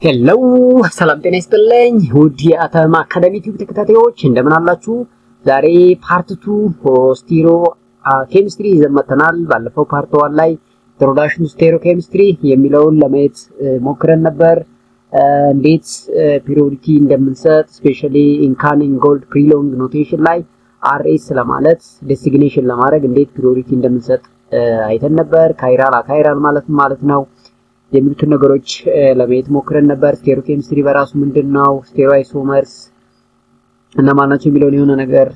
ሄሎ ሰላም ጤና ይስጥልኝ ውድ የአተም አካዳሚ ቲዩብ ተከታታዮች እንደምን አላችሁ? ዛሬ ፓርት 2 ስቴሮ ኬሚስትሪ ይዘን መጥተናል። ባለፈው ፓርት 1 ላይ ኢንትሮዳክሽን ቱ ስቴሮ ኬሚስትሪ የሚለውን ለማየት ሞክረን ነበር። እንዴት ፔሪዮዲቲ እንደምንሰጥ ስፔሻሊ ኢንካኒንግ ጎልድ ፕሪሎንግ ኖቴሽን ላይ አርኤስ ለማለት ዴሲግኔሽን ለማድረግ እንዴት ፔሪዮዲቲ እንደምንሰጥ አይተን ነበር። ካይራል አካይራል ማለት ነው የሚሉትን ነገሮች ለማየት ሞክረን ነበር። ስቴሮ ኬሚስትሪ በራሱ ምንድነው፣ ስቴሮ አይሶመርስ እነማን ናቸው የሚለውን የሆነ ነገር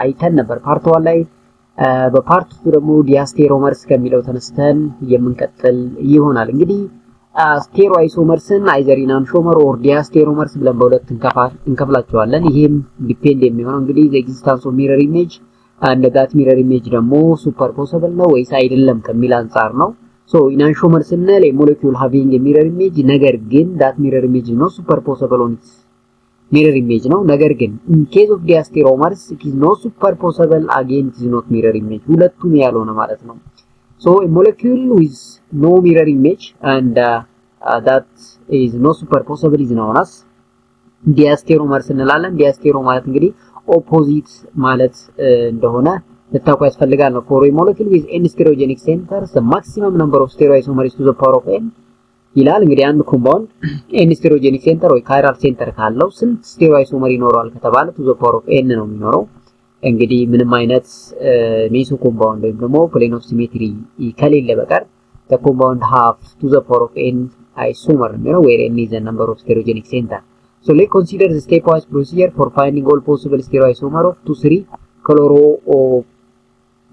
አይተን ነበር ፓርት 1 ላይ። በፓርት 2 ደግሞ ዲያስቴሮመርስ ከሚለው ተነስተን የምንቀጥል ይሆናል። እንግዲህ ስቴሮ አይሶመርስን አይዘር ኢናንሾመር ኦር ዲያስቴሮመርስ ብለን በሁለት እንከፍላቸዋለን። ይሄም ዲፔንድ የሚሆነው እንግዲህ the existence of mirror image and that mirror image ደግሞ ሱፐርፖሰብል ነው ወይስ አይደለም ከሚል አንፃር ነው። So ኢናንሾመር ስንል a molecule having a mirror image ነገር ግን that mirror image is not superposable on its mirror image ነው። ነገር ግን in case of diasteromers it is not superposable again it is not mirror image ሁለቱም ያልሆነ ማለት ነው። So a molecule with no mirror image and that is not superposable is known as diasteromers እንላለን። ዲያስቴሮ ማለት እንግዲህ ኦፖዚት ማለት እንደሆነ ልታውቁ ያስፈልጋል ነው። for a molecule with n stereogenic centers the maximum number of stereoisomers to the power of n ይላል። እንግዲህ አንድ ኮምፓውንድ n stereogenic center ወይ chiral center ካለው ስንት stereoisomer ይኖረዋል ከተባለ to the power of n ነው የሚኖረው። እንግዲህ ምንም አይነት ሜሶ ኮምፓውንድ ወይም ደግሞ plane of symmetry ከሌለ በቀር the compound have to the power of n isomer ነው where n is the number of stereogenic center. So let's consider the stepwise procedure for finding all possible stereoisomer of 2,3 chloro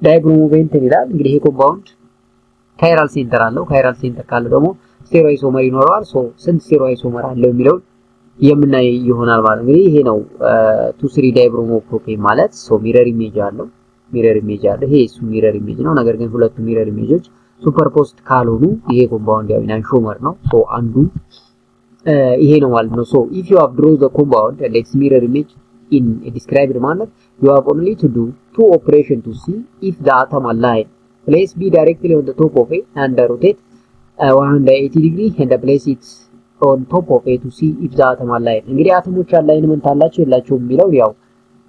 ዳይብሮሞቬንት ይላል። እንግዲህ ይሄ ኮምፓውንድ ካይራል ሴንተር አለው። ካይራል ሴንተር ካለ ደግሞ ስቴሮይሶመር ይኖረዋል። ሶ ስንት ስቴሮይሶመር አለው የሚለው የምናይ ይሆናል ማለት እንግዲህ ይሄ ነው 2,3 ዳይብሮሞፕሮፔን ማለት። ሶ ሚረር ኢሜጅ አለው። ይሄ እሱ ሚረር ኢሜጅ ነው። ነገር ግን ሁለቱ ሚረር ኢሜጆች ሱፐርፖስት ካልሆኑ ይሄ ኮምፓውንድ ያው ኢናንሾመር ነው። ሶ አንዱ ይሄ ነው ማለት ነው። ሶ if you have drawn the compound and its mirror image in a described manner you have only to do two operations to see if the atom align. Place B directly on the top of A and rotate 180 degree and place it on top of A to see if the atom align. እንግዲህ አተሞች አላይንመንት አላቸው የላቸውም የሚለው ያው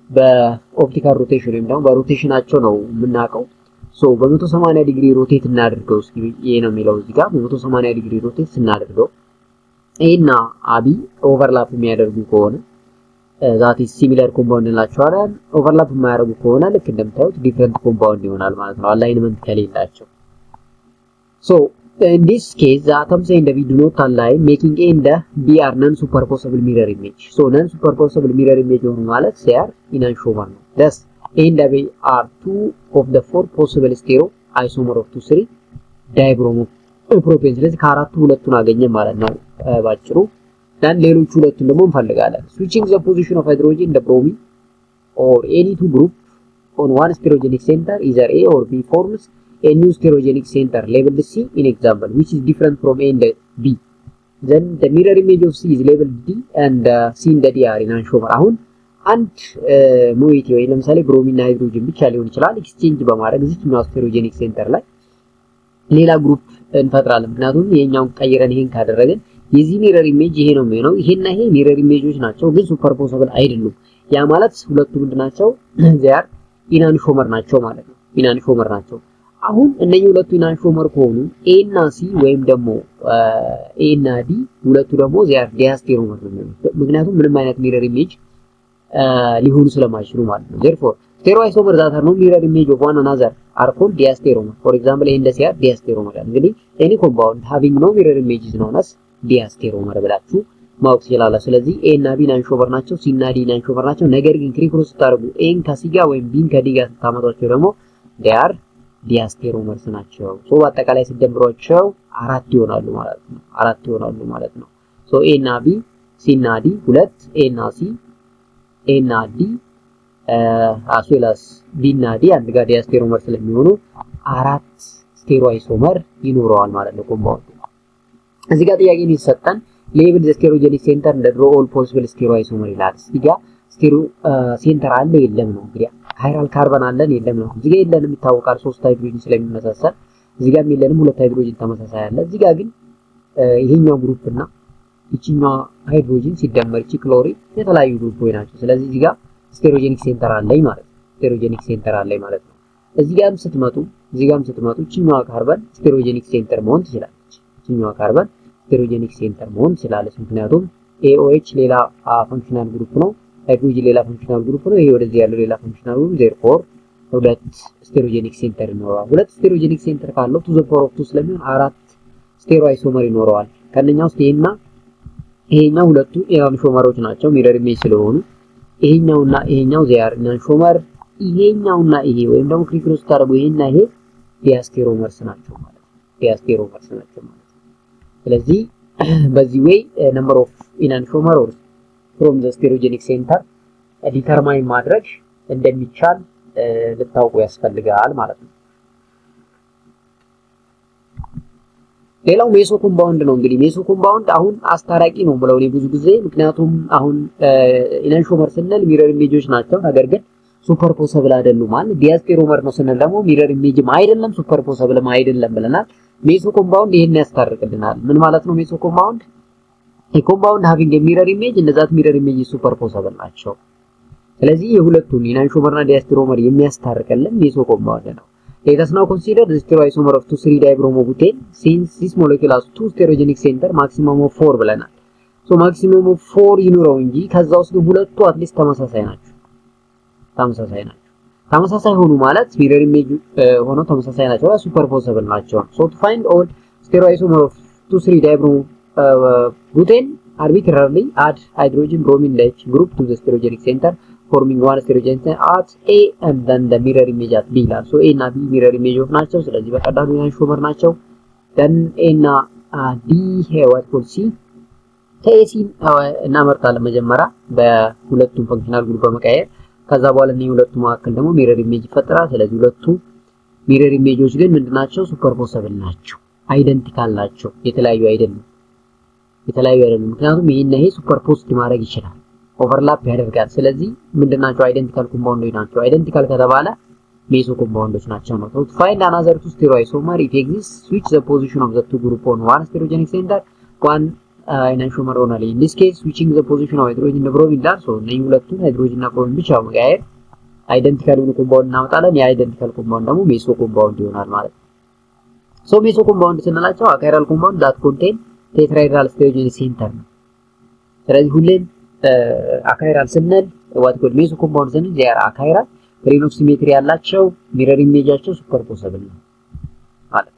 በኦፕቲካል ሮቴሽን ወይም ደግሞ በሮቴሽናቸው ነው የምናውቀው። ሶ በ180 ዲግሪ ሮቴት እናደርገው እስኪ ይሄ ነው የሚለው እዚህ ጋር በ180 ዲግሪ ሮቴት ስናደርገው ኤና አቢ ኦቨርላፕ የሚያደርጉ ከሆነ that is similar compound እንላቸዋለን። ኦቨርላፕ የማያደርጉ ከሆነ ልክ እንደምታዩት ዲፈረንት ኮምፓውንድ ይሆናል ማለት ነው አላይንመንት ከሌላቸው። so in this case the atoms and B do not align making A and B are non superposable mirror image. so non superposable mirror image ሆኑ ማለት they are enantiomer ነው። thus A and B are two of the four possible stereoisomer of 2,3 ዳይብሮሞፕሮፔን። ስለዚህ ከአራቱ ሁለቱን አገኘ ማለት ነው ባጭሩ። then ሌሎች ሁለቱን ደግሞ እንፈልጋለን። switching the position of hydrogen the bromine or any two group on one stereogenic center either A or B forms a new stereogenic center labeled C in example which is different from A and B. then the mirror image of C is labeled D and C and D are enantiomer. አሁን አንድ ሞይቲ ወይ ለምሳሌ ብሮሚን እና ሃይድሮጅን ብቻ ሊሆን ይችላል ኤክስቼንጅ በማድረግ እዚህኛው ስቴሮጀኒክ ሴንተር ላይ ሌላ ግሩፕ እንፈጥራለን። ምክንያቱም ይሄኛውን ቀይረን ይሄን ካደረግን የዚህ ሚረር ኢሜጅ ይሄ ነው የሚሆነው። ይሄና ይሄ ሚረር ኢሜጆች ናቸው ግን ሱፐርፖሰብል አይደሉም። ያ ማለት ሁለቱ ምንድናቸው ዚያር ኢናንሾመር ናቸው ማለት ነው። ኢናንሾመር ናቸው። አሁን እነኚህ ሁለቱ ኢናንሾመር ከሆኑ ኤ እና ሲ ወይም ደግሞ ኤ እና ዲ ሁለቱ ደግሞ ዚያር ዲያስቴሮመር ነው የሚሆኑት። ምክንያቱም ምንም አይነት ሚረር ኢሜጅ ሊሆኑ ስለማይችሉ ማለት ነው። therefore stereoisomer that are no mirror image of one another are called diasteromer. for example A and C are diasteromer. እንግዲህ any compound having no mirror image is known as ዲያስቴሮመር ብላችሁ ማወቅ ይችላል። ስለዚህ ኤ እና ቢ ኢናንሾመር ናቸው፣ ሲ እና ዲ ኢናንሾመር ናቸው። ነገር ግን ክሪክሮስ ታርጉ ኤን ከሲ ጋር ወይም ቢን ከዲ ጋር ታመጣቸው ደግሞ ዲያር ዲያስቴሮመርስ ናቸው። ሶ በአጠቃላይ ሲደምሯቸው አራት ይሆናሉ ማለት ነው። ሶ ኤ እና ቢ ሲ እና ዲ ሁለት ኤ እና ሲ ኤ እና ዲ አስዌላስ ቢ እና ዲ አንድ ጋር ዲያስቴሮመር ስለሚሆኑ አራት ስቴሮይሶመር ይኖረዋል ማለት ነው ኮምፓውንድ። እዚህ ጋር ጥያቄ ሊሰጠን ሌብል ዘ ስቴሮጀኒክ ሴንተር እንደ ድሮ ኦል ፖሲብል ስቴሮይሶመር ይላል። እዚህ ጋር ስቴሮ ሴንተር አለ የለም ነው እንግዲህ ካይራል ካርበን አለን የለም ነው። እዚህ ጋር የለንም ይታወቃል 3 ሃይድሮጅን ስለሚመሳሰል እዚህ ጋር የለንም 2 ሃይድሮጅን ተመሳሳይ አለ። እዚህ ጋር ግን ይሄኛው ግሩፕ እና ይችኛዋ ሃይድሮጂን ሲደመር እቺ ክሎሪን የተለያዩ ግሩፖች ናቸው። ስለዚህ እዚህ ጋር ስቴሮጀኒክ ሴንተር አለኝ ማለት ነው። ስቴሮጀኒክ ሴንተር አለኝ ማለት ነው። እዚህ ጋርም ስትመጡ ይችኛዋ ካርበን ስቴሮጀኒክ ሴንተር መሆን ትችላለች። ይችኛዋ ካርበን ስቴሮጀኒክ ሴንተር መሆን ትችላለች። ምክንያቱም AOH ሌላ ፈንክሽናል ግሩፕ ነው፣ ሃይድሮጂን ሌላ ፈንክሽናል ግሩፕ ነው። ይሄ ወደዚህ ያለው ሌላ ፈንክሽናል ግሩፕ therefore ሁለት ስቴሮጀኒክ ሴንተር ይኖረዋል። ሁለት ስቴሮጀኒክ ሴንተር ካለው to the power of 2 ስለሚሆን አራት ስቴሮ አይሶመር ይኖረዋል። ከነኛው ውስጥ ይሄኛው ሁለቱ ኢናንሾመሮች ናቸው ሚረር ኢሜጅ ስለሆኑ ይሄኛውና ይሄኛው ዚያር ኢናንሾመር፣ ይሄኛውና ይሄ ወይም ደግሞ ክሪክሮስ ታርጎ ይሄና ይሄ ዲያስቴሮመርስ ናቸው ማለት ነው። ዲያስቴሮመርስ ናቸው ማለት ነው። ስለዚህ በዚህ way number of ኢናንሾመሮች from the sterogenic center ዲተርማይን ማድረግ እንደሚቻል ልታውቁ ያስፈልጋል ማለት ነው። ሌላው ሜሶ ኮምፓውንድ ነው። እንግዲህ ሜሶ ኮምፓውንድ አሁን አስታራቂ ነው ብለው ብዙ ጊዜ ምክንያቱም አሁን ኢናንሾመር ስንል ሚረር ኢሜጆች ናቸው፣ ነገር ግን ሱፐርፖሰብል አይደሉም ማለት ዲያስቴሮመር ነው ስንል ደግሞ ሚረር ኢሜጅም አይደለም ሱፐርፖሰብልም አይደለም ብለናል። ሜሶ ኮምፓውንድ ይሄን ያስታርቅልናል። ምን ማለት ነው ሜሶ ኮምፓውንድ? ኮምፓውንድ having a mirror image and that mirror image is superposable ናቸው። ስለዚህ የሁለቱን ኢናንሾመርና ዲያስቴሮመር የሚያስታርቅልን ሜሶ ኮምፓውንድ ነው። Let us now consider the stereoisomer of 2,3-dibromobutane since this molecule has two sterogenic center maximum of 4 ብለናል። so maximum of 4 ይኑረው እንጂ ከዛ ውስጥ ሁለቱ አትሊስት ተመሳሳይ ናቸው። ተመሳሳይ ሆኑ ማለት ሚረር ኢሜጅ ሆኖ ተመሳሳይ ናቸው ሱፐርፖሰብል ናቸው። so to find all stereoisomer of 2,3-dibromobutane arbitrarily add hydrogen bromine H group to the sterogenic center forming one sterogenic center at A and then the mirror image at B ይላል። so A እና B mirror image of ናቸው። ስለዚህ በቀላሉ ኢናንሾመር ናቸው። then A እና D what for C ከAC እናመርጣለን መጀመሪያ በሁለቱም ፈንክሽናል ግሩፕ በመቀየር ከዛ በኋላ እነዚህ ሁለቱ መካከል ደግሞ ሚረር ኢሜጅ ይፈጠራል። ስለዚህ ሁለቱ ሚረር ኢሜጆች ግን ምንድናቸው? ሱፐርፖሰብል ናቸው፣ አይደንቲካል ናቸው፣ የተለያዩ አይደሉም። ምክንያቱም ይሄና ይሄ ሱፐርፖዝድ ማድረግ ይችላል፣ ኦቨርላፕ ያደርጋል። ስለዚህ ምንድናቸው? አይደንቲካል ኮምፓውንዶች ናቸው። አይደንቲካል ከተባለ ሜሶ ኮምፓውንዶች ናቸው ነው። to find another two stereoisomer it exists switch the position of the two group on one sterogenic center one ኢናንሾመር only in this case switching the position of hydrogen and bromine ዳር so እነዚህ ሁለቱን ሃይድሮጅን እና ብሮሚን ብቻ መቀየር አይደንቲካል የሆነ ኮምፓውንድ እናመጣለን። የአይደንቲካል ኮምፓውንድ ደግሞ ሜሶ ኮምፓውንድ ይሆናል ማለት ነው። so ሜሶ ኮምፓውንድ ስንላቸው አካይራል ኮምፓውንድ that contain tetrahedral sterogenic center ነው። ስለዚህ ሁሌም አካይራል ስንል what called ሜሶ ኮምፓውንድ ስንል ዚያር አካይራል plane of symmetry ያላቸው ሚረር ኢሜጃቸው ሱፐርፖሰብል ነው ማለት ነው።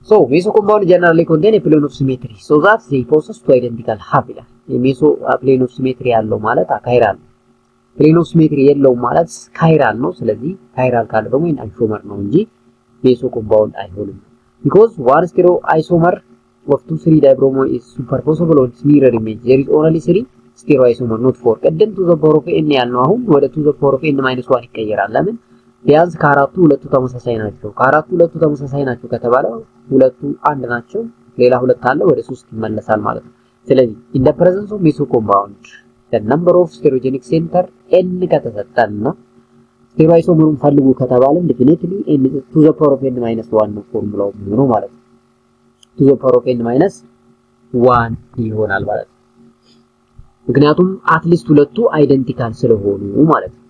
so ሜሶ ኮምፓውንድ generally contain a plane of symmetry so that they possess two identical half ይላል። የሜሶ plane of symmetry ያለው ማለት አካይራል ነው። plane of symmetry የለውም ማለት ካይራል ነው። ስለዚህ ካይራል ካለ ደግሞ ኢናንሾመር ነው እንጂ ሜሶ ኮምፓውንድ አይሆንም። because one stereoisomer of 2,3-dibromo is superposable on its mirror image there is only 3 stereoisomer not 4 ቀደም to the power of n ያልነው አሁን ወደ to the power of n-1 ይቀየራል። ለምን? ቢያንስ ከአራቱ ሁለቱ ተመሳሳይ ናቸው። ከአራቱ ሁለቱ ተመሳሳይ ናቸው ከተባለ ሁለቱ አንድ ናቸው፣ ሌላ ሁለት አለ ወደ 3 ይመለሳል ማለት ነው። ስለዚህ in the presence of meso compound the number of sterogenic center n ከተሰጠን ነው ስቴሮይሶመሩን ፈልጉ ከተባለ definitely n to the power of n-1 ነው ፎርሙላው የሚሆነው ማለት ነው። to the power of n-1 ይሆናል ማለት ነው። ምክንያቱም አትሊስት ሁለቱ አይደንቲካል ስለሆኑ ማለት ነው።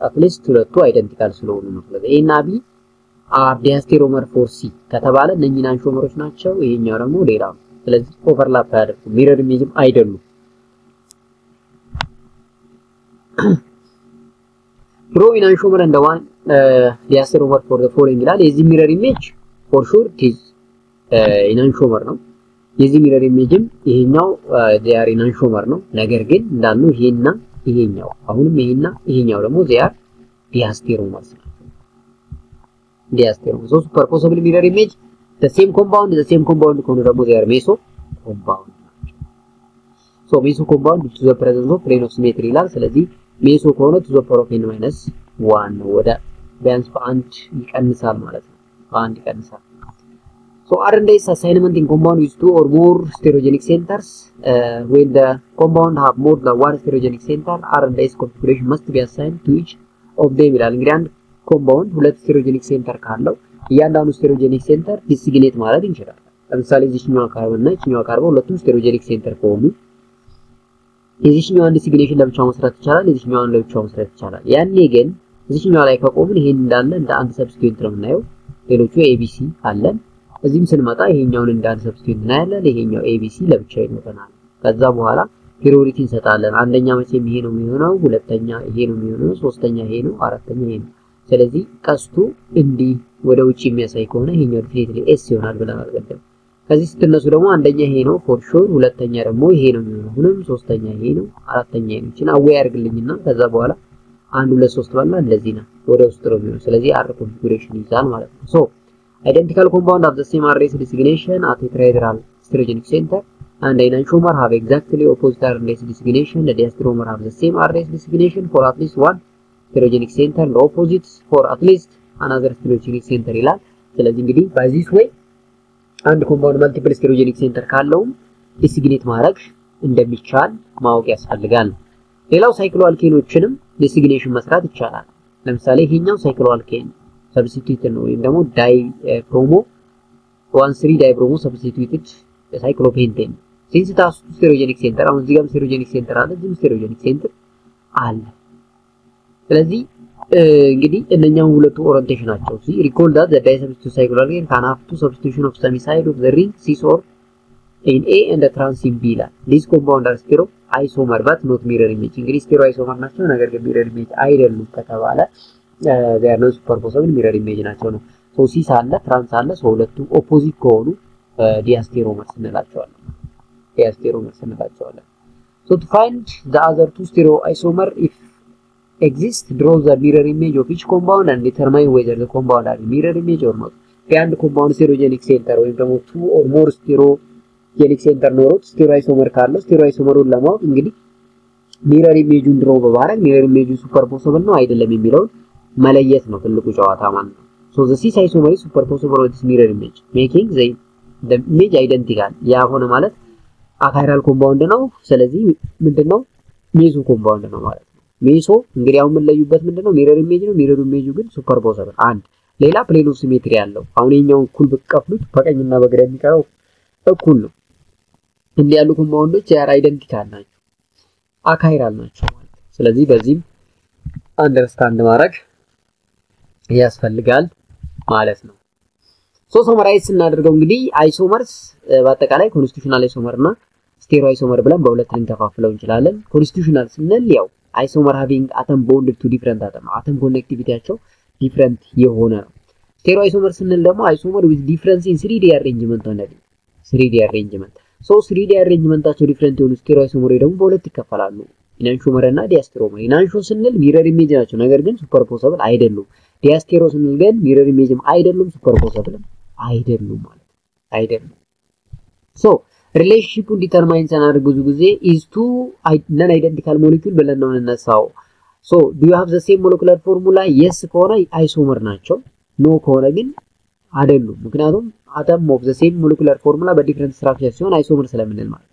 አትሊስት ሁለቱ አይደንቲካል ስለሆኑ ነው። ስለዚህ A እና B are diasteromer for C ከተባለ እነኚህ ኢናንሾመሮች ናቸው፣ ይሄኛው ደግሞ ሌላ ነው። ስለዚህ ኦቨርላፕ ያደርጉ ሚረር ኢሜጅም አይደሉም። draw ኢናንሾመር and one diasteromer for the following ይላል። የዚህ ሚረር ኢሜጅ for sure is ኢናንሾመር ነው። የዚህ ሚረር ኢሜጅም ይሄኛው ዚያር ኢናንሾመር ነው። ነገር ግን እንዳልነው ይሄና ይሄኛው አሁንም ይሄና ይሄኛው ደግሞ ዚያር ዲያስቴሮመርስ ናቸው። ዲያስቴሮመር so superposable mirror image the same compound ከሆነ ደግሞ ዚያር ሜሶ ኮምፓውንድ ናቸው። so ሜሶ ኮምፓውንድ to the presence of plane of symmetry ይላል። ስለዚህ ሜሶ ከሆነ to the power of n-1 ወደ ቢያንስ በአንድ ይቀንሳል ማለት ነው። በአንድ ይቀንሳል። so R&D is assignment in compound with 2 or more sterogenic centers when the compound have more than one sterogenic center R&D's configuration must be assigned to each of them ይላል። እንግዲህ አንድ ኮምፓውንድ ሁለት ስቴሮጀኒክ ሴንተር ካለው እያንዳንዱ ስቴሮጀኒክ ሴንተር ዲሲግኔት ማለት እንችላለን። ለምሳሌ እዚህኛው ካርቦን እና እዚህኛው ካርቦን ሁለቱም ስቴሮጀኒክ ሴንተር ከሆኑ የዚህኛውን ዲሲግኔሽን ለብቻው መስራት ይቻላል፣ የዚህኛውን ለብቻው መስራት ይቻላል። ያኔ ግን እዚህኛው ላይ ከቆምን ይሄን እንዳለ እንደ አንድ ሰብስቲትዩት ነው የምናየው። ሌሎቹ ኤቢሲ አለን። እዚህም ስንመጣ ይሄኛውን እንደ አንድ ሰብስቲትዩት እናያለን። ይሄኛው ኤቢሲ ለብቻው ይኖረናል። ከዛ በኋላ ፕሪዮሪቲ እንሰጣለን። አንደኛ መቼም ይሄ ነው የሚሆነው፣ ሁለተኛ ይሄ ነው የሚሆነው፣ ሶስተኛ ይሄ ነው፣ አራተኛ ይሄ ነው። ስለዚህ ቀስቱ እንዲህ ወደ ውጪ የሚያሳይ ከሆነ ይሄኛው ዲፊኒትሊ ኤስ ይሆናል ብለናል ቀደም። ከዚህ ስትነሱ ደግሞ አንደኛ ይሄ ነው ፎር ሹር፣ ሁለተኛ ደግሞ ይሄ ነው የሚሆነው፣ ሁሉም ሶስተኛ ይሄ ነው፣ አራተኛ ይሄ ነው። እቺን አዌይ አድርግልኝና ከዛ በኋላ 1 2 3 ባልና እንደዚህ ነው ወደ ውስጥ ነው የሚሆነው። ስለዚህ አር ኮንፊጉሬሽን ይዛል ማለት ነው። ሶ identical compound of the same RS designation at a tetrahedral stereogenic center and an enantiomer have exactly opposite RS designation. The diastereomer have the same RS designation for at least one stereogenic center and opposites for at least another stereogenic center ይላል። ስለዚህ እንግዲህ by this way አንድ ኮምፓውንድ መልቲፕል ስቴሮጀኒክ ሴንተር ካለው ዲሲግኔት ማድረግ እንደሚቻል ማወቅ ያስፈልጋል። ሌላው ሳይክሎ አልኬኖችንም ዲሲግኔሽን መስራት ይቻላል። ለምሳሌ ይሄኛው ሳይክሎ አልኬን ሰብስቲትዩት ነው ወይም ደግሞ ዳይ ፕሮሞ 13 ዳይ ፕሮሞ ሰብስቲትዩትድ ሳይክሎፔንቴን ሲንስ ታስ ስቴሮጀኒክ ሴንተር አሁን እዚህ ጋር ስቴሮጀኒክ ሴንተር አለ፣ እዚህም ስቴሮጀኒክ ሴንተር አለ። ስለዚህ እንግዲህ እነኛው ሁለቱ ኦሪየንቴሽናቸው ሲ ሪኮል ዳት ዘ ዳይ ሰብስቲትዩት ሳይክሎ አልኬን ካን ሃቭ ቱ ሰብስቲቱሽን ኦፍ ሰሚ ሳይድ ኦፍ ዘ ሪንግ ሲስ ኦር in A and the trans in B ላይ this compound are stereo isomer but not mirror image። እንግዲህ stereo isomer ናቸው ነገር ግን mirror image አይደሉም ከተባለ they are not superposable mirror image ናቸው ነው። ሶ ሲስ አለ ትራንስ አለ። ሶ ሁለቱ ኦፖዚት ከሆኑ ዲያስቴሮመርስ እንላቸዋለን። So to find the other two stereo isomer if exist, draw the mirror image of each compound and determine whether the compound are mirror image or not። የአንድ ኮምፓውንድ ስቴሮጀኒክ ሴንተር ወይም ደግሞ two or more ስቴሮጀኒክ ሴንተር ኖሮት ስቴሮ አይሶመር ካለው ስቴሮ አይሶመሩን ለማወቅ እንግዲህ ሚረር ኢሜጁን ድሮ በማድረግ ሚረር ኢሜጁ ሱፐርፖሲብል ነው አይደለም የሚለውን መለየት ነው ትልቁ ጨዋታ ማለት ነው። so the cis isomer is superposable with this mirror image making the image identical። ያ ሆነ ማለት አካይራል ኮምፓውንድ ነው። ስለዚህ ምንድነው ሜዞ ኮምፓውንድ ነው ማለት ነው። ሜሶ እንግዲህ አሁን የምንለዩበት ምንድነው ሚረር ኢሜጅ ነው። ሚረር ኢሜጁ ግን ሱፐርፖሲብል አንድ ሌላ ፕሌን ኦፍ ሲሜትሪ ያለው አሁን የኛው እኩል በቀፍሉት በቀኝና በግራ የሚቀረው እኩል ነው። እንዲህ ያሉ ኮምፓውንዶች ያር አይደንቲካል ናቸው፣ አካይራል ናቸው ማለት ነው። ስለዚህ በዚህም አንደርስታንድ ማድረግ ያስፈልጋል ማለት ነው። ሶ ሰመራይዝ ስናደርገው እንግዲህ አይሶመርስ በአጠቃላይ ኮንስቲቱሽናል አይሶመር እና ስቴሮ አይሶመር ብለን በሁለት ልንከፋፍለው እንችላለን። ኮንስቲቱሽናል ስንል ያው አይሶመር ሃቪንግ አተም ቦንድ ቱ ዲፈረንት አተም ኮኔክቲቪቲያቸው ዲፈረንት የሆነ ነው። ስቴሮ አይሶመር ስንል ደግሞ አይሶመር ዊዝ ዲፈረንስ ኢን 3D አሬንጅመንት ነው። 3D አሬንጅመንት ሶ 3D አሬንጅመንታቸው ዲፈረንት የሆኑ ስቴሮ አይሶመር ደግሞ በሁለት ይከፈላሉ፣ ኢናንሾመር እና ዲያስቴሮመር። ኢናንሾ ስንል ሚረር ኢሜጅ ናቸው ነገር ግን ሱፐርፖሲብል አይደሉም። ዲያስቴሮ ስንል ግን ሚረር ኢሜጅም አይደሉም ሱፐርፖሲብልም አይደሉም ማለት አይደሉም። ሶ ሪሌሽንሺፑን ዲተርማይን ስናደርግ ብዙ ጊዜ is two non identical molecule ብለን ነው የምንነሳው። ሶ do you have the same molecular formula? yes ከሆነ አይሶመር ናቸው፣ ኖ ከሆነ ግን አይደሉም። ምክንያቱም አተም ኦፍ the same molecular formula በዲፈረንት ስትራክቸር ሲሆን አይሶመር ስለምንል ማለት።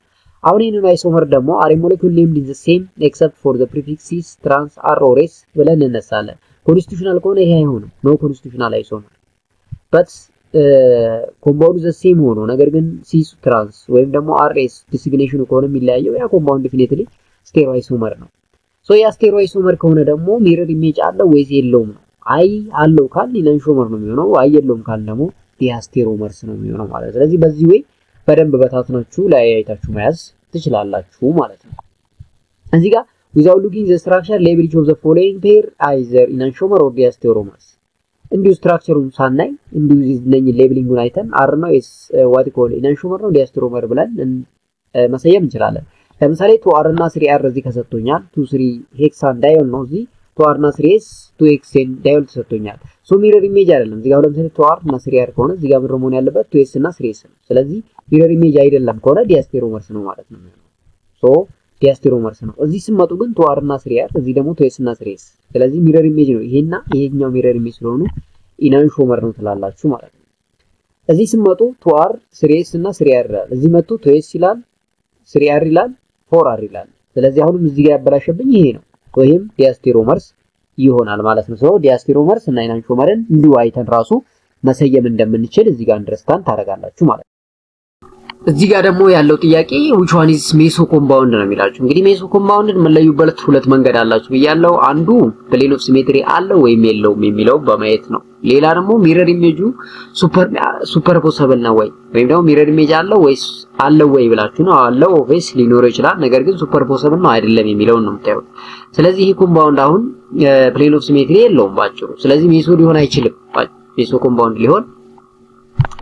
አሁን ይሄንን አይሶመር ደግሞ are a molecule named in the same except for the prefixes trans r or s ብለን እንነሳለን። ኮንስቲቱሽናል ከሆነ ይሄ አይሆንም፣ ኖ ኮንስቲቱሽናል አይሶመር but ኮምፓውንዱ ዘ ሴም ሆኖ ነገር ግን ሲስ ትራንስ ወይም ደግሞ አርኤስ ዲሲግኔሽኑ ከሆነ የሚለያየው ያ ኮምፓውንድ ዲፊኒትሊ ስቴሮ አይሶመር ነው። ሶ ያ ስቴሮ አይሶመር ከሆነ ደግሞ ሚረር ኢሜጅ አለው ወይስ የለውም ነው። አይ አለው ካል ኢናንሾመር ነው የሚሆነው፣ አይ የለውም ካል ደግሞ ዲያስቴሮመርስ ነው የሚሆነው ማለት። ስለዚህ በዚህ ወይ በደንብ በታትናችሁ ለያይታችሁ መያዝ ትችላላችሁ ማለት ነው። እዚህ ጋር without looking the structure label of the following pair either ኢናንሾመር or diastereomers እንዲሁ ስትራክቸሩን ሳናይ እንዲሁ እነኚህ ሌብሊንጉን አይተን አር ነው ኤስ ዋት ኮል ኢናንሾመር ነው ዲያስቴሮመር ብለን መሰየም እንችላለን። ለምሳሌ 2r እና 3r እዚህ ከሰጥቶኛል 23 ሄክሳን ዳይል ነው። እዚህ 2r እና 3s 2xn ዳይል ተሰጥቶኛል። ሶ ሚረር ኢሜጅ አይደለም። እዚህ ጋር ለምሳሌ 2r እና 3r ከሆነ እዚህ ጋር ምንድነው መሆን ያለበት 2s እና 3s ነው። ስለዚህ ሚረር ኢሜጅ አይደለም ከሆነ ዲያስቴሮመርስ ነው ማለት ነው። ሶ ዲያስቴሮመርስ ነው። እዚህ ስመጡ ግን 2r እና 3r እዚህ ደግሞ 2s እና 3s። ስለዚህ ሚረር ኢሜጅ ነው ይሄና ይሄኛው ሚረር ኢሜጅ ስለሆኑ ኢናንሾመር ነው ትላላችሁ ማለት ነው። እዚህ ስመጡ 2r 3s እና 3r ይላል። እዚህ መጡ 2s ይላል 3r ይላል 4r ይላል። ስለዚህ አሁንም እዚህ ጋር ያበላሸብኝ ይሄ ነው። ወይም ዲያስቴሮመርስ ይሆናል ማለት ነው። ሶ ዲያስቴሮመርስ እና ኢናንሾመርን እንዲሁ አይተን ራሱ መሰየም እንደምንችል እዚህ ጋር አንደርስታንድ ታደርጋላችሁ ማለት ነው። እዚህ ጋር ደግሞ ያለው ጥያቄ which one is meso compound ነው የሚላችሁ እንግዲህ meso compound መለዩበት ሁለት መንገድ አላችሁ ብያለሁ አንዱ plane of symmetry አለው ወይም የለውም የሚለው በማየት ነው ሌላ ደግሞ mirror image superposable ነው ወይም ደግሞ mirror image አለው ወይስ አለው ወይ ብላችሁ ነው አለው ኦብቪየስ ሊኖር ይችላል ነገር ግን superposable ነው አይደለም የሚለው ነው የምታዩት ስለዚህ ይሄ compound አሁን plane of symmetry የለውም ባጭሩ ስለዚህ meso ሊሆን አይችልም meso compound ሊሆን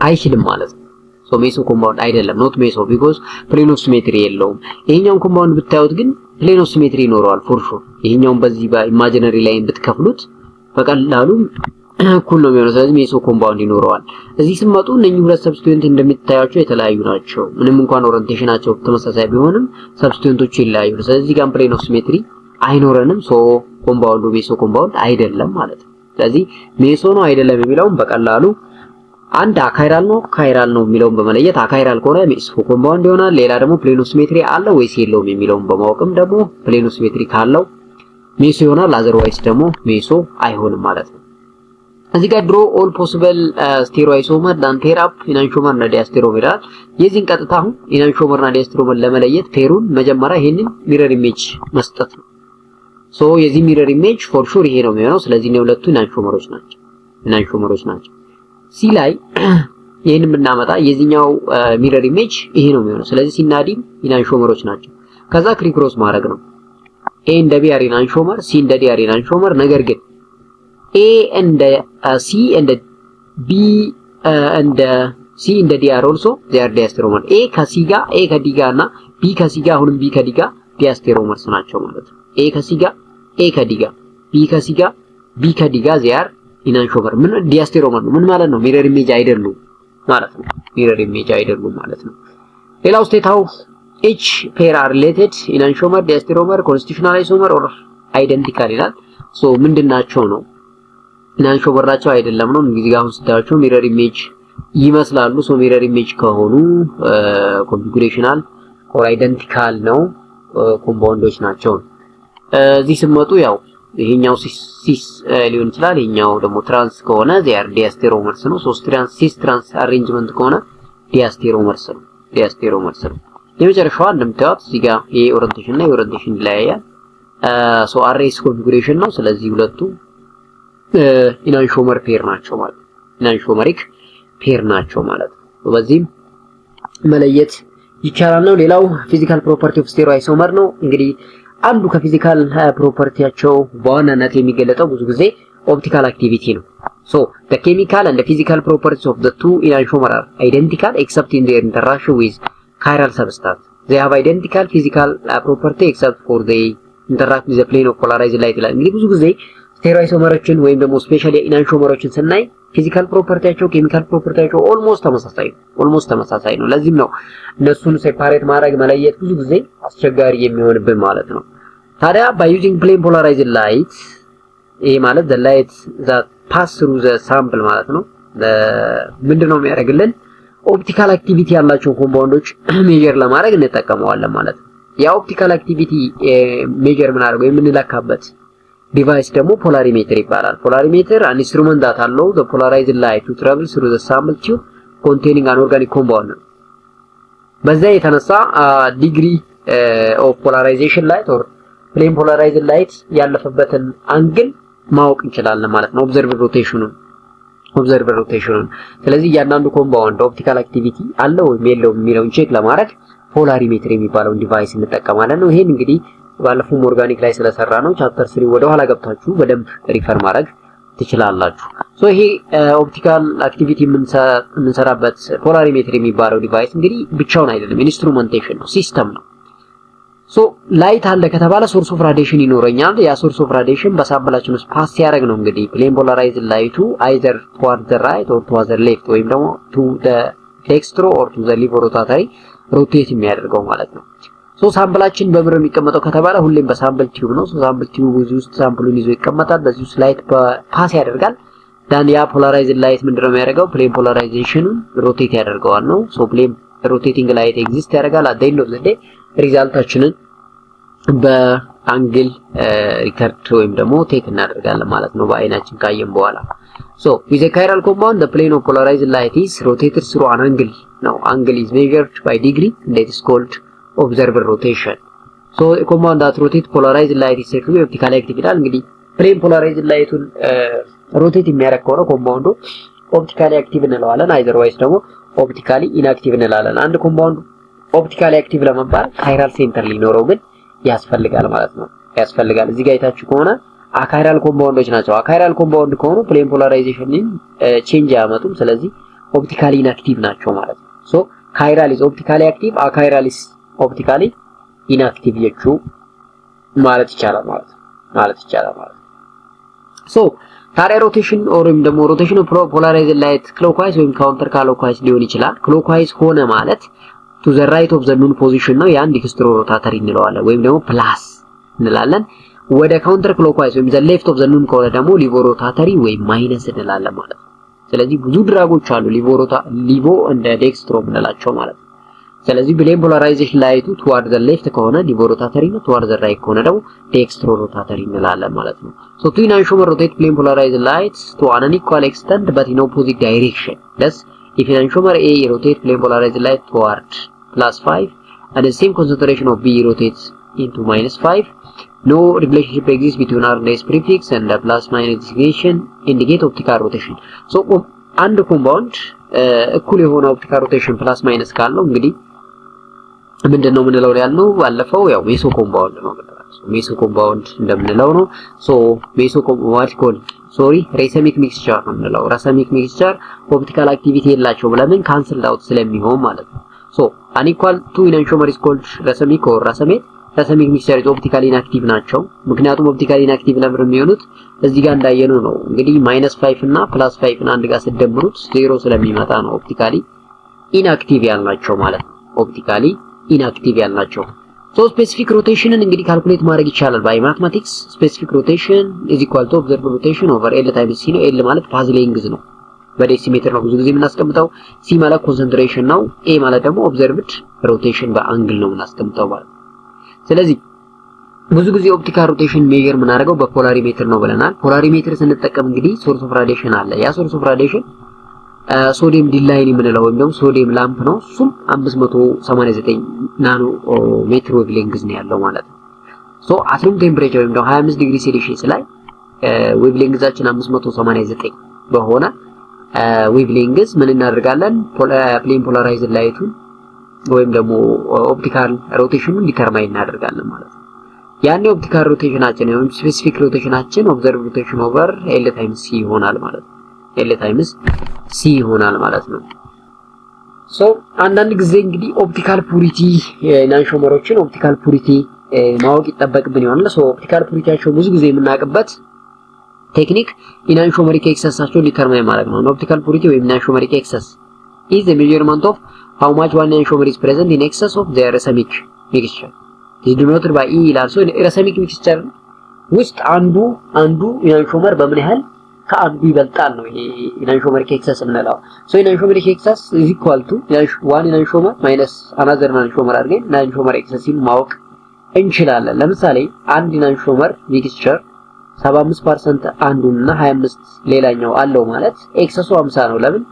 አይችልም ማለት ነው so meso compound አይደለም not meso because plane of symmetry የለውም ይሄኛው compound ብታዩት ግን plane of symmetry ይኖረዋል for sure ይሄኛው በዚህ በኢማጂነሪ ላይን ብትከፍሉት በቀላሉ እኩል ነው የሚሆነው ስለዚህ meso compound ይኖረዋል እዚህ ስመጡ እነኚህ ሁለት ሰብስቲቱንት እንደምታያቸው የተለያዩ ናቸው ምንም እንኳን ኦሪየንቴሽናቸው ተመሳሳይ ቢሆንም ሰብስቲቱንቶቹ ይለያዩ ስለዚህ ጋር plane of symmetry አይኖረንም so compound meso compound አይደለም ማለት ነው ስለዚህ meso ነው አይደለም የሚለውን በቀላሉ አንድ አካይራል ነው የሚለውን በመለየት አካይራል ከሆነ meso compound ይሆናል ሌላ ደግሞ plane of symmetry አለ ወይስ የለውም የሚለውን በማወቅም ደግሞ plane of symmetry ካለው meso ይሆናል otherwise ደግሞ meso አይሆንም ማለት ነው እዚህ ጋር draw all possible stereoisomer than pair up enantiomer እና diastereomer ይላል የዚህን ቀጥታ አሁን enantiomer እና diastereomer ለመለየት ፔሩን መጀመሪያ ይሄንን mirror image መስጠት ነው so የዚህ mirror image for sure ይሄ ነው የሚሆነው ስለዚህ ነው ሁለቱ enantiomerዎች ናቸው ሲ ላይ ይሄንን ብናመጣ የዚህኛው mirror image ይሄ ነው የሚሆነው ስለዚህ ሲናዲም enantiomerዎች ናቸው ከዛ ክሪክሮስ ማድረግ ነው A እንደ B are enantiomer C እንደ D are enantiomer ነገር ግን A and C and B and C and D are also they are diastereomer A ከC ጋር A ከD ጋር እና B ከC ጋር አሁንም B ከD ጋር diasteromers ናቸው ማለት ነው A ከC ጋር A ከD ጋር B ከC ጋር B ከD ጋር they are enantiomer ምን diastereomer ነው ምን ማለት ነው mirror image አይደሉም ማለት ነው mirror image አይደሉም ማለት ነው ሌላው ስቴታው each pair are related enantiomer diastereomer constitutional isomer or identical ይላል so ምንድናቸው ነው enantiomer ናቸው አይደለም ነው እንግዲህ ጋር ስታያቸው mirror image ይመስላሉ so mirror image ከሆኑ configurational or identical ነው compounds ናቸው እዚህ ስመጡ ያው ይሄኛው ሲስ ሊሆን ይችላል ይሄኛው ደግሞ ትራንስ ከሆነ they are diasteromers ነው ሶስት ትራንስ ሲስ ትራንስ አሬንጅመንት ከሆነ diasteromers ነው የመጨረሻው እንደምታዩት እዚህ ጋር የኦሪየንቴሽን እና የኦሪየንቴሽን ይለያያል so arrays configuration ነው ስለዚህ ሁለቱ enantiomer pair ናቸው ማለት enantiomeric pair ናቸው ማለት ነው በዚህም መለየት ይቻላል ነው ሌላው physical property of stereoisomer ነው እንግዲህ አንዱ ከፊዚካል ፕሮፐርቲያቸው በዋናነት የሚገለጠው ብዙ ጊዜ ኦፕቲካል አክቲቪቲ ነው so the chemical and the physical properties of the two enantiomer are identical except in their interaction with chiral substance they have identical physical property except for they interact with the plane of polarized light እንግዲህ ብዙ ጊዜ ስቴሪዮአይሶመሮችን ወይም ደግሞ ስፔሻሊ ኢናንሾመሮችን ስናይ ፊዚካል ፕሮፐርቲያቸው ኬሚካል ፕሮፐርቲያቸው ኦልሞስት ተመሳሳይ ነው ለዚህም ነው እነሱን ሴፓሬት ማድረግ መለየት ብዙ ጊዜ አስቸጋሪ የሚሆንብን ማለት ነው ታዲያ by using plane polarized light ይሄ ማለት the light that pass through the sample ማለት ነው ምንድነው የሚያደርግልን ኦፕቲካል አክቲቪቲ ያላቸው ኮምፓውንዶች ሜጀር ለማድረግ እንጠቀመዋለን ማለት ነው ያ ኦፕቲካል አክቲቪቲ ሜጀር ምን አድርገው የምንለካበት ዲቫይስ ደግሞ ፖላሪሜትር ይባላል ፖላሪሜትር an instrument that allows the polarized light to travel through the sample tube containing an organic compound በዛ የተነሳ ዲግሪ ኦፍ ፖላራይዜሽን ላይት ኦር ፕሌን ፖላራይዝድ ላይት ያለፈበትን አንግል ማወቅ እንችላለን ማለት ነው ኦብዘርቨር ሮቴሽኑን ስለዚህ ያንዳንዱ ኮምፓውንድ ኦፕቲካል አክቲቪቲ አለው ወይም የለውም የሚለውን ቼክ ለማድረግ ፖላሪሜትር የሚባለውን ዲቫይስ እንጠቀማለን ነው ይሄን እንግዲህ ባለፈው ኦርጋኒክ ላይ ስለሰራ ነው ቻፕተር 3 ወደ ኋላ ገብታችሁ በደንብ ሪፈር ማድረግ ትችላላችሁ ሶ ይሄ ኦፕቲካል አክቲቪቲ የምንሰራበት ፖላሪሜትር የሚባለው ዲቫይስ እንግዲህ ብቻውን አይደለም ኢንስትሩሜንቴሽን ነው ሲስተም ነው ሶ ላይት አለ ከተባለ ሶርስ ኦፍ ራዲዬሽን ይኖረኛል ያ ሶርስ ኦፍ ራዲዬሽን በሳምፕላችን ውስጥ ፓስ ያደርግ ነው እንግዲህ ፕሌን ፖላራይዝድ ላይቱ either toward the right or toward the left ወይም ደግሞ to the dextro or to the levo rotatory ሮቴት የሚያደርገው ማለት ነው ሶ ሳምፕላችን በብር የሚቀመጠው ከተባለ ሁሌም በሳምፕል ቲዩብ ነው ሶ ሳምፕል ቲዩብ ውስጥ ሳምፕሉን ይዞ ይቀመጣል በዚህ ውስጥ ላይት ፓስ ያደርጋል ዳን ያ ፖላራይዝድ ላይት ምንድነው የሚያደርገው ፕሌን ፖላራይዜሽኑን ሮቴት ያደርገዋል ነው ሶ ፕሌን ሮቴቲንግ ላይት ኤግዚስት ያደርጋል at the end of the day ሪዛልታችንን በአንግል ሪከርድ ወይም ደግሞ ቴክ እናደርጋለን ማለት ነው በአይናችን ካየን በኋላ So with a chiral compound, the plane of polarized light is rotated through an angle. Now angle is measured by degree, and that is called observer rotation. So a compound that rotates polarized light is said to be optically active. እንግዲህ plane polarized light rotate የሚያደርግ ከሆነ ኮምፓውንዱ optically active እንለዋለን። otherwise ደግሞ optically inactive እንላለን። አንድ ኮምፓውንድ optically active ለመባል chiral center ሊኖረው ግን ያስፈልጋል ማለት ነው። ያስፈልጋል። እዚህ ጋር አይታችሁ ከሆነ አካይራል ኮምፓውንዶች ናቸው። አካይራል ኮምፓውንድ ከሆኑ plane polarization change አያመጡም። ስለዚህ optically inactive ናቸው ማለት ነው። So chiral is optically active, achiral is optically inactive የቹ ማለት ይቻላል ማለት ነው። So ታዲያ rotation or ደግሞ rotation of polarized light clockwise ወይም counter clockwise ሊሆን ይችላል። clockwise ሆነ ማለት to the right of the known position ነው። ያን ዲክስትሮ ሮታተሪ እንለዋለን ወይም ደግሞ ፕላስ እንላለን። ወደ counter clockwise ወይም the left of the known ከሆነ ደግሞ ሊቮ ሮታተሪ ወይም ማይነስ እንላለን ማለት ነው። ስለዚህ ብዙ ድራጎች አሉ ሊቮ እንደ ዴክስትሮ እንላቸው ማለት ነው። ስለዚህ plane polarization light toward the left ከሆነ ሊቮ ሮታተሪ ነው toward the right ከሆነ ደግሞ ዴክስትሮ ሮታተሪ እንላለን ማለት ነው። So twin ionomer rotate plane polarized lights to an unequal extent but in opposite direction. Thus if an ionomer A rotate plane polarized light toward +5 and the same concentration of B rotates into -5, no relationship exists between R and S prefix and the plus minus designation indicate optical rotation. So አንድ ኮምፓውንድ እኩል የሆነ ኦፕቲካል ሮቴሽን ፕላስ ማይነስ ካለው እንግዲህ ምንድነው የምንለው ያልነው ባለፈው ያው ሜሶ ኮምፓውንድ ነው ማለት ነው። ሜሶ ኮምፓውንድ እንደምንለው ነው። ሶ ሜሶ ኮምፓውንድ ሬሰሚክ ሚክስቸር ነው የምንለው። ሬሰሚክ ሚክስቸር ኦፕቲካል አክቲቪቲ የላቸው ብለን ካንስል አውት ስለሚሆን ማለት ነው። ሶ unequal to ionomer is called racemic or racemate. racemic mixture is optically inactive ናቸው። ምክንያቱም optically inactive ለምን የሚሆኑት እዚህ ጋር እንዳየነው ነው። እንግዲህ -5 እና +5 እና አንድ ጋር ሲደምሩት 0 ስለሚመጣ ነው optically inactive ያልናቸው ማለት ነው። optically inactive ያልናቸው። so specific rotationን እንግዲህ ካልኩሌት ማድረግ ይቻላል by mathematics. specific rotation is equal to observed rotation over L times C ነው። L ማለት ፓዝ ሌንግዝ ነው። በዴሲሜትር ነው ብዙ ጊዜ የምናስቀምጠው። C ማለት ኮንሰንትሬሽን ነው። A ማለት ደግሞ observed rotation በአንግል ነው የምናስቀምጠው ማለት ነው። ስለዚህ ብዙ ጊዜ ኦፕቲካል ሮቴሽን ሜጀር የምናደርገው በፖላሪሜትር ነው ብለናል። ፖላሪሜትር ስንጠቀም እንግዲህ ሶርስ ኦፍ ራዲዬሽን አለ። ያ ሶርስ ኦፍ ራዲዬሽን ሶዲየም ዲላይን የምንለው ወይም ደግሞ ሶዲየም ላምፕ ነው። እሱም 589 ናኖ ሜትር ዌቭሌንግዝ ነው ያለው ማለት ነው። ሶ አትሩም ቴምፕሬቸር ወይም ደግሞ 25 ዲግሪ ሴልሺየስ ላይ ዌቭሌንግዛችን 589 በሆነ ዌቭሌንግዝ ምን እናደርጋለን? ፕሌን ፖላራይዝድ ላይቱን ወይም ደግሞ ኦፕቲካል ሮቴሽኑን ዲተርማይን እናደርጋለን ማለት ነው። ያኔ ኦፕቲካል ሮቴሽናችን ወይም ስፔሲፊክ ሮቴሽናችን ኦብዘርቭ ሮቴሽን ኦቨር L ታይምስ C ይሆናል ማለት ነው። L ታይምስ C ይሆናል ማለት ነው። ሶ አንዳንድ ጊዜ እንግዲህ ኦፕቲካል ፑሪቲ ናንሾመሮችን ኦፕቲካል ፑሪቲ ማወቅ ይጠበቅብን ይሆናል። ሶ ኦፕቲካል ፑሪቲያቸው ብዙ ጊዜ የምናውቅበት ቴክኒክ ኢናንሾመሪክ ኤክሰሳቸውን ዲተርማይን ማድረግ ነው። ኦፕቲካል ፑሪቲ ወይም ኢናንሾመሪክ ኤክሰስ is the measurement of how much one ionomer is present in excess of the racemic mixture. This is denoted by E ይላል። ሶ racemic mixture ውስጥ አንዱ ionomer በምን ያህል ከአንዱ ይበልጣል ነው ይሄ ionomeric excess እንላለን። ሶ ionomeric excess is equal to one ionomer minus another ionomer አድርገን ionomeric excess ማወቅ እንችላለን። ለምሳሌ አንድ ionomer mixture 75% አንዱና 25 ሌላኛው አለው ማለት ኤክሰሱ 50 ነው። ለምን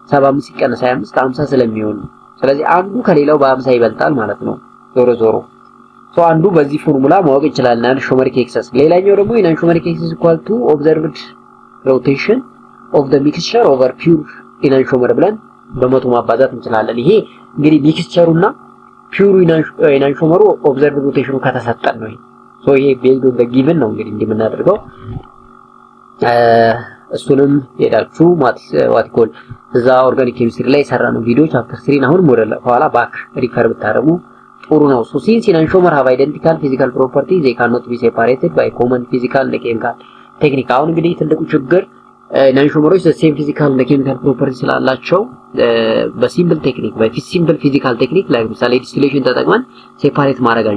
75 ሲቀነስ 25 50 ስለሚሆን ስለዚህ አንዱ ከሌላው በ50 ይበልጣል ማለት ነው ዞሮ ሶ አንዱ በዚህ ፎርሙላ ማወቅ ይችላል ionomeric excess። ሌላኛው ደግሞ ionomeric excess equal to observed rotation of the mixture over pure ionomer ብለን በመቶ ማባዛት እንችላለን። ይሄ እንግዲህ ሚክስቸሩና ፒውር ionomer observed rotation ከተሰጠን ነው። ሶ ይሄ based on the given ነው እንግዲህ እንደምናደርገው እሱንም ሄዳችሁ ዋትኮል እዛ ኦርጋኒክ ኬሚስትሪ ላይ ሰራነው ቪዲዮ ቻፕተር 3 አሁን ሞዴል ኋላ ባክ ሪፈር ብታረሙ ጥሩ ነው። ሶ since ionomer have identical physical properties they cannot be separated by common physical and chemical technique። አሁን እንግዲህ ትልቁ ችግር ionomeሮች ሴም ፊዚካል እና ኬሚካል ፕሮፐርቲ ስላላቸው በሲምፕል ቴክኒክ በሲምፕል ፊዚካል ቴክኒክ ለምሳሌ ዲስቲሌሽን ተጠቅመን ሴፓሬት ማድረግ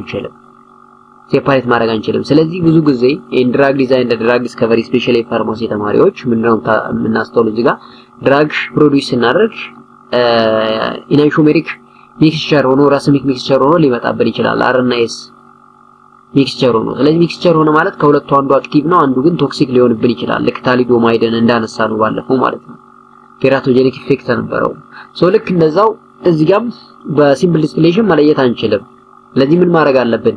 አንችልም። ስለዚህ ብዙ ጊዜ ኢን ድራግ ዲዛይን እንደ ድራግ ዲስከቨሪ ስፔሻሊ ፋርማሲ ተማሪዎች ምንድነው የምናስተውለው እዚህ ጋር ድራግ ፕሮዲዩስ እናደርግ ionomeric ሚክስቸር ሆኖ ራስሚክ ሚክስቸር ሆኖ ሊመጣብን ይችላል። አር እና ኤስ ሚክስቸር ሆኖ ስለዚህ ሚክስቸር ሆነ ማለት ከሁለቱ አንዱ አክቲቭ ነው አንዱ ግን ቶክሲክ ሊሆንብን ይችላል ልክ ታሊዶማይድን እንዳነሳ ነው ባለፈው ማለት ነው ቴራቶጀኒክ ኢፌክት ነበረው ሶ ልክ እንደዛው እዚህ ጋር በሲምፕል ዲስቲሌሽን መለየት አንችልም ስለዚህ ምን ማድረግ አለብን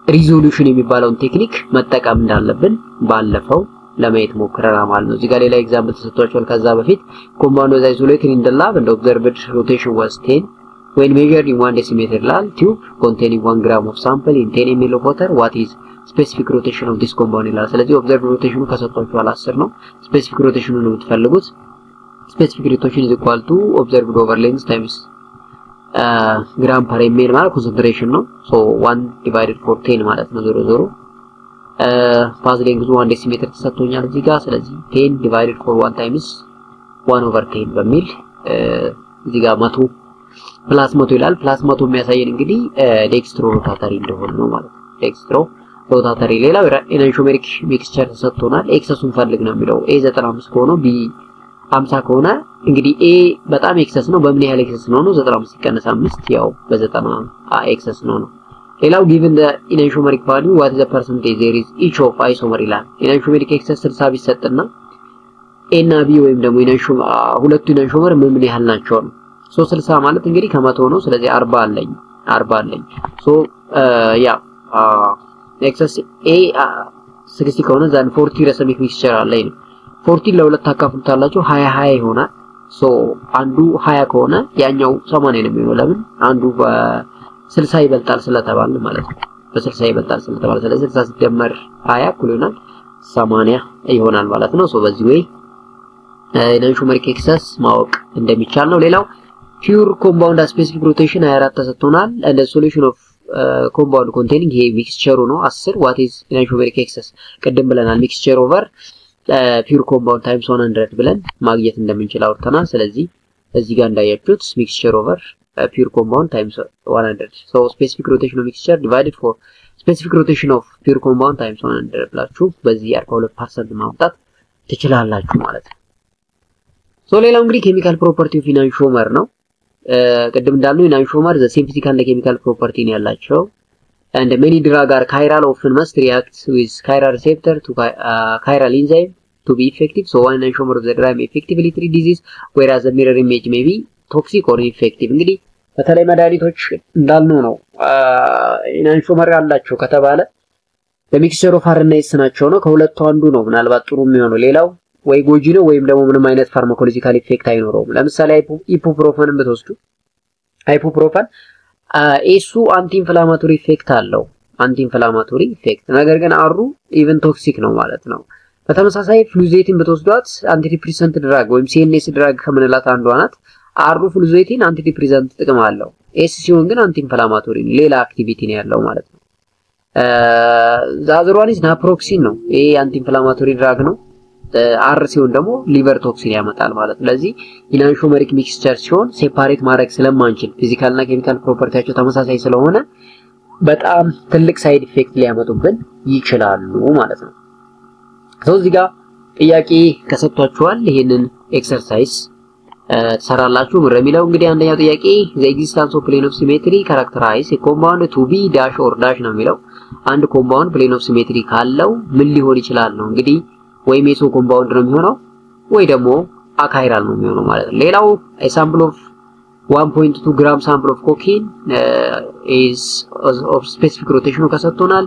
ሪዞሉሽን የሚባለውን ቴክኒክ መጠቀም እንዳለብን ባለፈው ለማየት ሞክረናል ማለት ነው እዚህ ጋር ሌላ ኤግዛምፕል ተሰጥቷቸዋል ከዛ በፊት compound was isolated in the lab and observed rotation was 10 when measured in 1 decimeter tube containing 1 gram of sample in 10 ml of water what is specific rotation of this compound ይላል ስለዚህ observed rotation ከሰጥቷቸዋል 10 ነው specific rotation ነው የምትፈልጉት specific rotation is equal to observed over length times gram per ml ማለት concentration ነው so 1 divided for 10 ማለት ነው 00 path length 1 decimeter ተሰጥቶኛል እዚህ ጋር ስለዚህ 10 divided for 1 times 1 over 10 በሚል እዚህ ጋር 100 ፕላስ 100 ይላል ፕላስ 100 የሚያሳየን እንግዲህ ዴክስትሮ ሮታተሪ እንደሆነ ነው ማለት ነው ዴክስትሮ ሮታተሪ ሌላው ኢናንሾሜሪክ ሚክስቸር ተሰጥቶናል ኤክሰሱን ፈልግ ነው የሚለው a 95 ከሆነ b 50 ከሆነ እንግዲህ a በጣም ኤክሰስ ነው በምን ያህል ኤክሰስ ነው 95 ይቀነስ 5 ያው በ90 ኤክሰስ ነው ሌላው given the enantiomeric value what is the percentage there is each of isomer ይላል enantiomeric excess 60 ቢሰጥና a እና b ወይም ደግሞ ሁለቱ ኢናንሾመር ምን ያህል ናቸው ነው ሶ 60 ማለት እንግዲህ ከ100 ነው ስለዚህ 40 አለኝ ሶ ያ excess a 60 ከሆነ ዛን 40 racemic mixture አለኝ 40 ለሁለት አካፍሉታላችሁ 20 ይሆናል ሶ አንዱ 20 ከሆነ ያኛው 80 ነው የሚሆነው ለምን አንዱ በ60 ይበልጣል ስለተባለ ማለት ነው በ60 ይበልጣል ስለተባለ ስለዚህ 60 ሲደመር 20 እኩል ይሆናል 80 ይሆናል ማለት ነው ሶ በዚህ ወይ ኢናንሾሜሪክ ኤክሰስ ማወቅ እንደሚቻል ነው ሌላው pure compound specific rotation 24 ተሰጥቶናል and the solution of compound containing a mixture ነው 10 what is enantiomeric excess ቀደም ብለናል mixture over pure compound times 100 ብለን ማግኘት እንደምንችል አውርተናል ስለዚህ እዚህ ጋር እንዳያችሁት mixture over pure compound times 100 so specific rotation of mixture divided for specific rotation of pure compound times 100 ብላችሁ በዚህ 42% ማውጣት ትችላላችሁ ማለት ነው so ሌላው እንግዲህ ኬሚካል ፕሮፐርቲ ኦፍ ኢናንሾመር ነው ቀደም እንዳልነው ኢናንሾመር the same physical and chemical property ነው ያላቸው and many drug are chiral often must react with chiral receptor to chiral enzyme to be effective so one enantiomer of the drug may effectively treat disease whereas the mirror image may be toxic or ineffective እንግዲህ በተለይ መድኃኒቶች እንዳልነው ነው ኢናንሾመር ያላቸው ከተባለ በሚክስቸር ኦፍ አር እና ኤስ ናቸው ነው ከሁለቱ አንዱ ነው ምናልባት ጥሩ የሚሆነው ሌላው ወይ ጎጂ ነው ወይም ደግሞ ምንም አይነት ፋርማኮሎጂካል ኢፌክት አይኖረውም ለምሳሌ ኢፑፕሮፈንን ብትወስዱ አይፑፕሮፈን ኤሱ አንቲ ኢንፍላማቶሪ ኢፌክት አለው አንቲ ኢንፍላማቶሪ ኢፌክት ነገር ግን አሩ ኢቭን ቶክሲክ ነው ማለት ነው በተመሳሳይ ፍሉዜቲን ብትወስዷት አንቲ ዲፕሬሰንት ድራግ ወይም ሲኤንኤስ ድራግ ከመነላት አንዷ ናት አሩ ፍሉዜቲን አንቲ ዲፕሬሰንት ጥቅም አለው ኤስ ሲሆን ግን አንቲ ኢንፍላማቶሪ ሌላ አክቲቪቲ ነው ያለው ማለት ነው ዛዝሯኒስ ናፕሮክሲን ነው ይሄ አንቲ ኢንፍላማቶሪ ድራግ ነው አር ሲሆን ደግሞ ሊቨር ቶክሲን ያመጣል ማለት ነው ለዚህ ኢናንሾሜሪክ ሚክስቸር ሲሆን ሴፓሬት ማድረግ ስለማንችል ፊዚካል እና ኬሚካል ፕሮፐርቲያቸው ተመሳሳይ ስለሆነ በጣም ትልቅ ሳይድ ኢፌክት ሊያመጡብን ይችላሉ ማለት ነው so እዚህ ጋር ጥያቄ ከሰጥቷችኋል ይሄንን ኤክሰርሳይዝ ተሰራላችሁ ምረሚለው እንግዲህ አንደኛው ጥያቄ the existence of plane of symmetry characterize a compound to be dash or dash ነው የሚለው አንድ ኮምፓውንድ plane of symmetry ካለው ምን ሊሆን ይችላል ነው እንግዲህ ወይ ሜሶ ኮምፓውንድ ነው የሚሆነው ወይ ደግሞ አካይራል ነው የሚሆነው ማለት ነው ሌላው a sample of 1.2 gram sample of cocaine is of specific rotation ከሰጥቶናል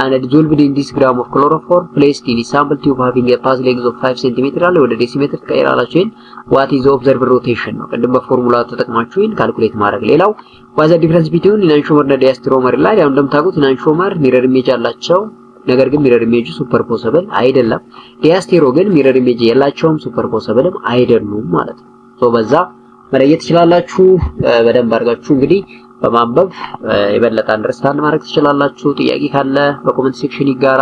and dissolved in this gram of chloroform placed in a sample tube having a path length of 5 cm አለ ወደ ዴሲሜትር ተቀይራላችሁ what is observed rotation ነው ቀደም በፎርሙላ ተጠቅማችሁ ካልኩሌት ማድረግ ሌላው what is the difference between ኢናንሾመር እና ዲያስትሮመር ላይ ያው እንደምታውቁት ኢናንሾመር ሚረር ኢሜጅ አላቸው ነገር ግን ሚረር ኢሜጅ ሱፐር ፖሲብል አይደለም ዲያስቴሮ ግን ሚረር ኢሜጅ የላቸውም ሱፐር ፖሲብልም አይደሉም ማለት ነው ሶ በዛ መለየት ትችላላችሁ በደንብ አድርጋችሁ እንግዲህ በማንበብ የበለጠ አንደርስታንድ ማድረግ ትችላላችሁ ጥያቄ ካለ በኮሜንት ሴክሽን ይጋራ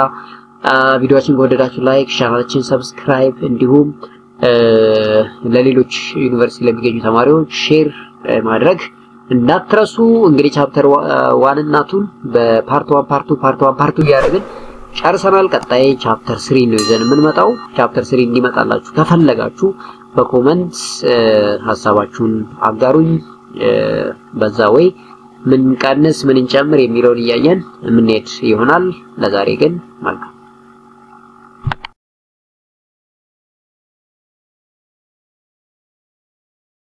ቪዲዮአችን ከወደዳችሁ ላይክ ቻናላችን ሰብስክራይብ እንዲሁም ለሌሎች ዩኒቨርሲቲ ለሚገኙ ተማሪዎች ሼር ማድረግ እንዳትረሱ እንግዲህ ቻፕተር 1 እና 2 በፓርት 1 ፓርት 2 ያደርግን ጨርሰናል ቀጣይ ቻፕተር 3 ነው ይዘን የምንመጣው ቻፕተር 3 እንዲመጣላችሁ ከፈለጋችሁ በኮሜንት ሐሳባችሁን አጋሩኝ በዛ ወይ ምን ቀንስ ምን እንጨምር የሚለውን እያየን የምንሄድ ይሆናል። ለዛሬ ግን መልካም